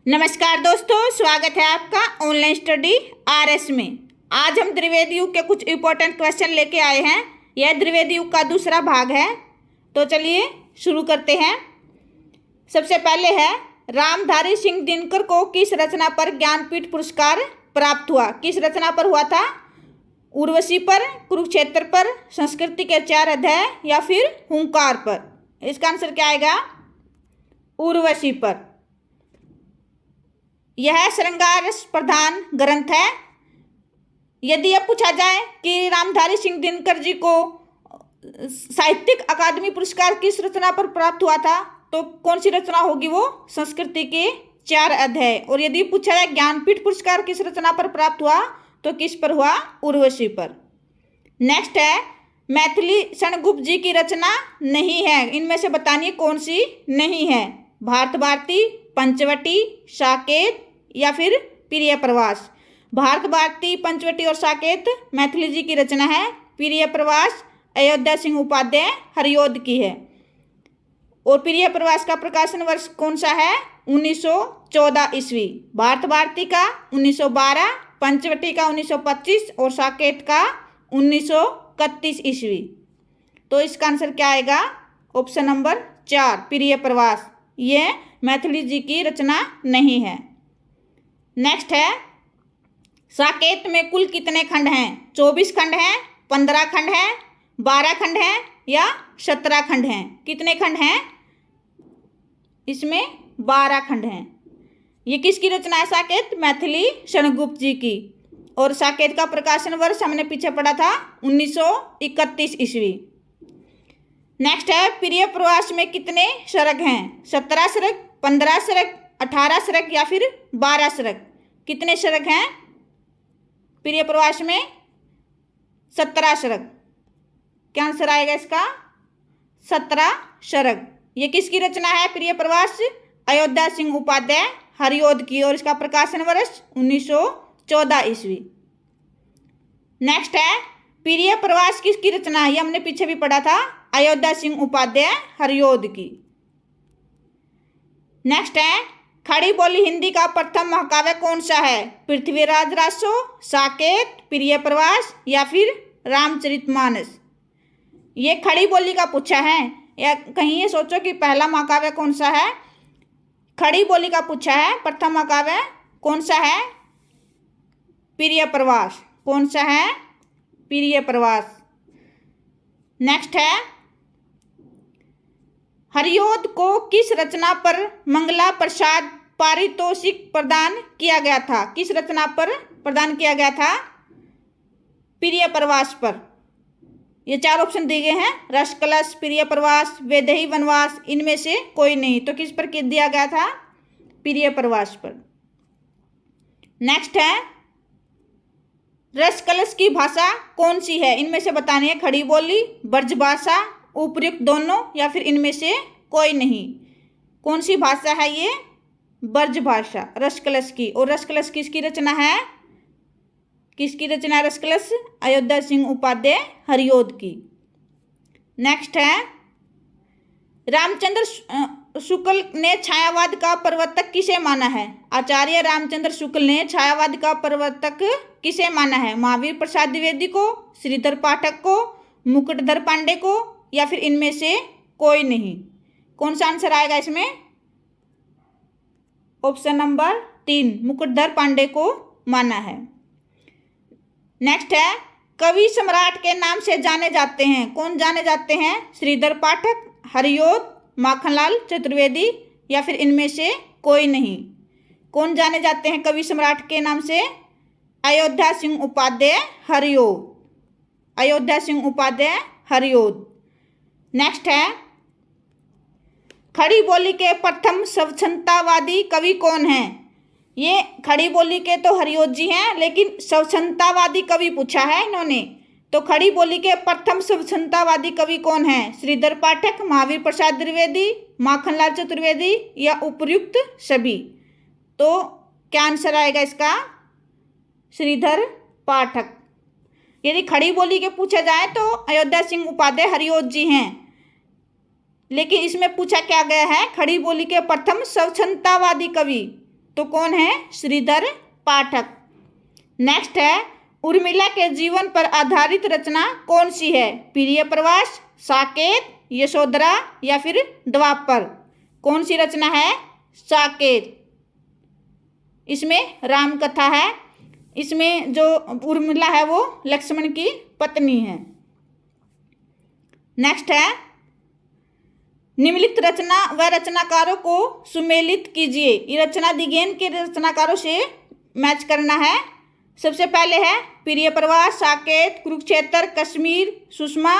नमस्कार दोस्तों, स्वागत है आपका ऑनलाइन स्टडी आरएस में। आज हम द्विवेदी युग के कुछ इंपॉर्टेंट क्वेश्चन लेके आए हैं। यह द्विवेदी युग का दूसरा भाग है, तो चलिए शुरू करते हैं। सबसे पहले है, रामधारी सिंह दिनकर को किस रचना पर ज्ञानपीठ पुरस्कार प्राप्त हुआ? किस रचना पर हुआ था? उर्वशी पर, कुरुक्षेत्र पर, संस्कृति के 4 अध्याय या फिर हुंकार पर? इसका आंसर क्या आएगा? उर्वशी पर। यह श्रृंगार रस प्रधान ग्रंथ है। यदि यह पूछा जाए कि रामधारी सिंह दिनकर जी को साहित्यिक अकादमी पुरस्कार किस रचना पर प्राप्त हुआ था, तो कौन सी रचना होगी? वो संस्कृति के 4 अध्याय। और यदि पूछा जाए ज्ञानपीठ पुरस्कार किस रचना पर प्राप्त हुआ, तो किस पर हुआ? उर्वशी पर। नेक्स्ट है, मैथिली शरणगुप्त जी की रचना नहीं है, इनमें से बतानिए कौन सी नहीं है? भारत भारती, पंचवटी, साकेत या फिर प्रिय प्रवास? भारत भारती, पंचवटी और साकेत मैथिली जी की रचना है। प्रिय प्रवास अयोध्या सिंह उपाध्याय हरिऔध की है। और प्रिय प्रवास का प्रकाशन वर्ष कौन सा है? 1914 ईस्वी। भारत भारती का 1912, पंचवटी का 1925 और साकेत का 1931 ईस्वी। तो इसका आंसर क्या आएगा? ऑप्शन नंबर 4, प्रिय प्रवास। ये मैथिली जी की रचना नहीं है। नेक्स्ट है, साकेत में कुल कितने खंड हैं? 24 खंड हैं, 15 खंड हैं, 12 खंड हैं या 17 खंड हैं? कितने खंड हैं? इसमें 12 खंड हैं। ये किसकी रचना है साकेत? मैथिली शरणगुप्त जी की। और साकेत का प्रकाशन वर्ष हमने पीछे पढ़ा था 1931 ईस्वी। नेक्स्ट है, प्रिय प्रवास में कितने सर्ग हैं? 17 सर्ग, 15 सर्ग, 18 सर्ग या फिर 12 सर्ग? कितने सर्ग हैं प्रिय प्रवास में? 17 सर्ग। क्या आंसर आएगा इसका? 17 सर्ग। ये किसकी रचना है प्रिय प्रवास? अयोध्या सिंह उपाध्याय हरिऔध की। और इसका प्रकाशन वर्ष 1914 ईस्वी। नेक्स्ट है, प्रिय प्रवास किसकी रचना है? ये हमने पीछे भी पढ़ा था, अयोध्या सिंह उपाध्याय हरिऔध की। नेक्स्ट है, खड़ी बोली हिंदी का प्रथम महाकाव्य कौन सा है? पृथ्वीराज रासो, साकेत, प्रिय प्रवास या फिर रामचरितमानस? ये खड़ी बोली का पूछा है, या कहीं ये सोचो कि पहला महाकाव्य कौन सा है? खड़ी बोली का पूछा है, प्रथम महाकाव्य कौन सा है? प्रिय प्रवास। कौन सा है? प्रिय प्रवास। नेक्स्ट है, हरिऔध को किस रचना पर मंगला प्रसाद पारितोषिक प्रदान किया गया था? किस रचना पर प्रदान किया गया था? प्रिय प्रवास पर। ये 4 ऑप्शन दिए गए हैं, रसकलश, प्रिय प्रवास, वैदेही वनवास, इनमें से कोई नहीं। तो किस पर दिया गया था? प्रिय प्रवास पर। नेक्स्ट है, रसकलश की भाषा कौन सी है? इनमें से बतानी है, खड़ी बोली, ब्रजभाषा, उपर्युक्त दोनों या फिर इनमें से कोई नहीं। कौन सी भाषा है ये? ब्रजभाषा रसकलश की। और रसकलश किसकी रचना है? किसकी रचना है रसकलश? अयोध्या सिंह उपाध्याय हरिऔध की। नेक्स्ट है, रामचंद्र शुक्ल ने छायावाद का प्रवर्तक किसे माना है? आचार्य रामचंद्र शुक्ल ने छायावाद का प्रवर्तक किसे माना है? महावीर प्रसाद द्विवेदी को, श्रीधर पाठक को, मुकुटधर पांडे को या फिर इनमें से कोई नहीं? कौन सा आंसर आएगा इसमें? ऑप्शन नंबर 3, मुकुटधर पांडे को माना है। नेक्स्ट है, कवि सम्राट के नाम से जाने जाते हैं। कौन जाने जाते हैं? श्रीधर पाठक, हरिऔध, माखनलाल चतुर्वेदी या फिर इनमें से कोई नहीं? कौन जाने जाते हैं कवि सम्राट के नाम से? अयोध्या सिंह उपाध्याय हरिऔध। अयोध्या सिंह उपाध्याय हरिऔध। नेक्स्ट है, खड़ी बोली के प्रथम स्वच्छंदतावादी कवि कौन है? ये खड़ी बोली के तो हरिऔध जी हैं, लेकिन स्वच्छंदतावादी कवि पूछा है इन्होंने। तो खड़ी बोली के प्रथम स्वच्छंदतावादी कवि कौन है? श्रीधर पाठक, महावीर प्रसाद द्विवेदी, माखनलाल चतुर्वेदी या उपर्युक्त सभी? तो क्या आंसर आएगा इसका? श्रीधर पाठक। यदि खड़ी बोली के पूछा जाए तो अयोध्या सिंह उपाध्याय हरिऔध जी हैं, लेकिन इसमें पूछा क्या गया है? खड़ी बोली के प्रथम स्वच्छंदतावादी कवि। तो कौन है? श्रीधर पाठक। नेक्स्ट है, उर्मिला के जीवन पर आधारित रचना कौन सी है? प्रिय प्रवास, साकेत, यशोधरा या फिर द्वापर? कौन सी रचना है? साकेत। इसमें राम कथा है। इसमें जो उर्मिला है वो लक्ष्मण की पत्नी है। नेक्स्ट है, निम्नलिखित रचना व रचनाकारों को सुमेलित कीजिए। ये रचना दिगेन के रचनाकारों से मैच करना है। सबसे पहले है प्रिय प्रवास, साकेत, कुरुक्षेत्र, कश्मीर, सुषमा,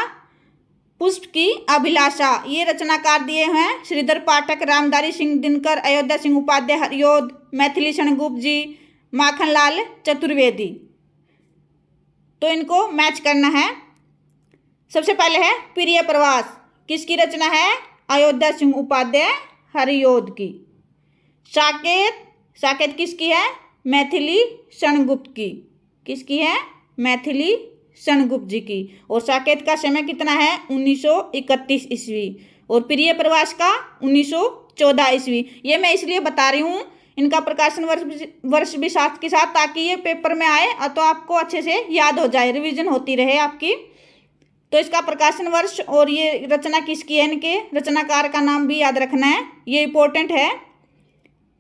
पुष्प की अभिलाषा। ये रचनाकार दिए हैं श्रीधर पाठक, रामधारी सिंह दिनकर, अयोध्या सिंह उपाध्याय, हरिओद, मैथिली शरणगुप्त जी, माखनलाल चतुर्वेदी। तो इनको मैच करना है। सबसे पहले है प्रिय प्रवास, किसकी रचना है? अयोध्या सिंह उपाध्याय, हरिओद की। साकेत, साकेत किसकी है? मैथिली शरणगुप्त की। किसकी है? मैथिली शरणगुप्त जी की। और साकेत का समय कितना है? 1931 ईस्वी। और प्रिय प्रवास का 1914 ईस्वी। ये मैं इसलिए बता रही हूँ, इनका प्रकाशन वर्ष भी साथ के साथ, ताकि ये पेपर में आए तो आपको अच्छे से याद हो जाए, रिवीजन होती रहे आपकी। तो इसका प्रकाशन वर्ष और ये रचना किसकी है, इनके रचनाकार का नाम भी याद रखना है, ये इंपॉर्टेंट है।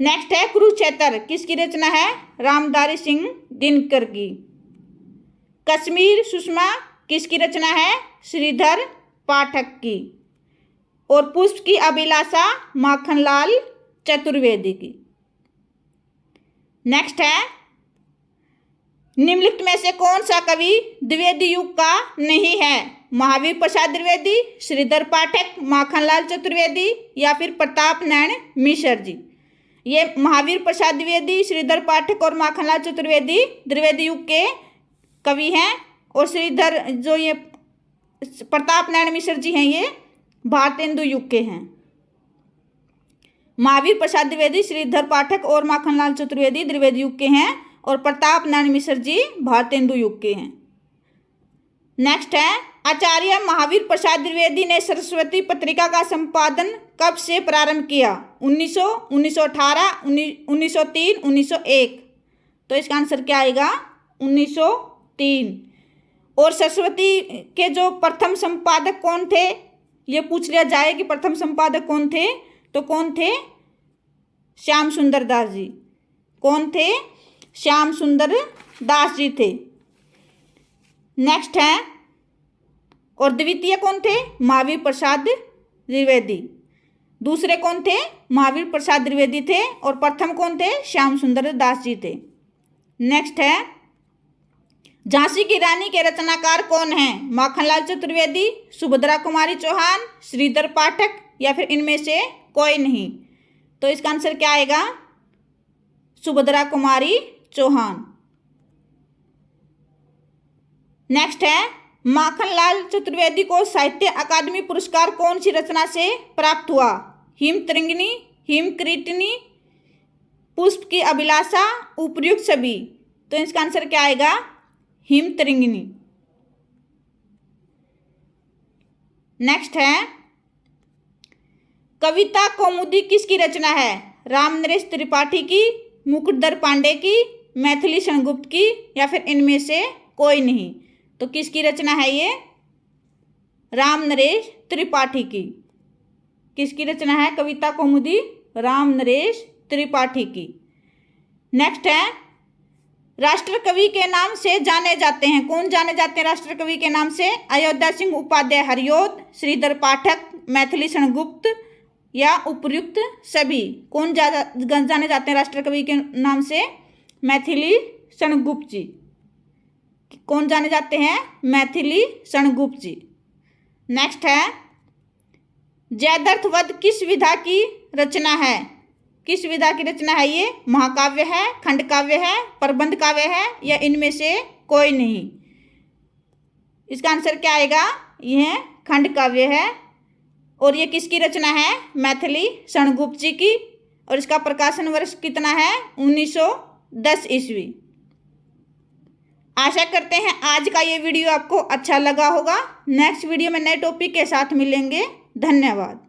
नेक्स्ट है कुरुक्षेत्र, किसकी रचना है? रामधारी सिंह दिनकर की। कश्मीर, सुषमा, किसकी रचना है? श्रीधर पाठक की। और पुष्प की अभिलाषा, माखनलाल चतुर्वेदी की। नेक्स्ट है, निम्नलिखित में से कौन सा कवि द्विवेदी युग का नहीं है? महावीर प्रसाद द्विवेदी, श्रीधर पाठक, माखनलाल चतुर्वेदी या फिर प्रताप नारायण मिश्र जी। ये महावीर प्रसाद द्विवेदी, श्रीधर पाठक और माखनलाल चतुर्वेदी द्विवेदी युग के कवि हैं। और श्रीधर जो ये प्रताप नारायण मिश्र जी हैं, ये भारतेंदु युग के हैं। महावीर प्रसाद द्विवेदी, श्रीधर पाठक और माखनलाल चतुर्वेदी द्विवेदी युग के हैं। और प्रताप नारायण मिश्र जी भारतेंदु युग के हैं। नेक्स्ट है, आचार्य महावीर प्रसाद द्विवेदी ने सरस्वती पत्रिका का संपादन कब से प्रारंभ किया? 1900, 1918, 1903, 1901? तो इसका आंसर क्या आएगा? 1903। और सरस्वती के जो प्रथम संपादक कौन थे, ये पूछ लिया जाए कि प्रथम संपादक कौन थे, तो कौन थे? श्याम सुंदर दास जी। कौन थे? श्याम सुंदर दास जी थे। नेक्स्ट है, और द्वितीय कौन थे? महावीर प्रसाद द्विवेदी। दूसरे कौन थे? महावीर प्रसाद द्विवेदी थे। और प्रथम कौन थे? श्याम सुंदर दास जी थे। नेक्स्ट है, झांसी की रानी के रचनाकार कौन हैं? माखनलाल चतुर्वेदी, सुभद्रा कुमारी चौहान, श्रीधर पाठक या फिर इनमें से कोई नहीं? तो इसका आंसर क्या आएगा? सुभद्रा कुमारी चौहान। नेक्स्ट है, माखनलाल चतुर्वेदी को साहित्य अकादमी पुरस्कार कौन सी रचना से प्राप्त हुआ? हिमतरंगिणी, हिमक्रीटनी, पुष्प की अभिलाषा, उपर्युक्त सभी? तो इसका आंसर क्या आएगा? हिमतरंगिणी। नेक्स्ट है, कविता कौमुदी किसकी रचना है? रामनरेश त्रिपाठी की, मुकुटधर पांडे की, मैथिली शरणगुप्त की या फिर इनमें से कोई नहीं? तो किसकी रचना है ये? रामनरेश त्रिपाठी की। किसकी रचना है कविता कौमुदी? रामनरेश त्रिपाठी की। नेक्स्ट है, राष्ट्रकवि के नाम से जाने जाते हैं। कौन जाने जाते हैं राष्ट्रकवि के नाम से? अयोध्या सिंह उपाध्याय हरिओद, श्रीधर पाठक, मैथिली शरणगुप्त या उपर्युक्त सभी? कौन जाने जाते हैं राष्ट्रकवि के नाम से? मैथिली शरणगुप्त जी। कौन जाने जाते हैं? मैथिली शरणगुप्त जी। नेक्स्ट है, जयद्रथ वध किस विधा की रचना है? किस विधा की रचना है ये? महाकाव्य है, खंड काव्य है, प्रबंध काव्य है या इनमें से कोई नहीं? इसका आंसर क्या आएगा? यह खंड काव्य है। और ये किसकी रचना है? मैथिली शरणगुप्त जी की। और इसका प्रकाशन वर्ष कितना है? 1910 ईस्वी। आशा करते हैं आज का ये वीडियो आपको अच्छा लगा होगा। नेक्स्ट वीडियो में नए टॉपिक के साथ मिलेंगे। धन्यवाद।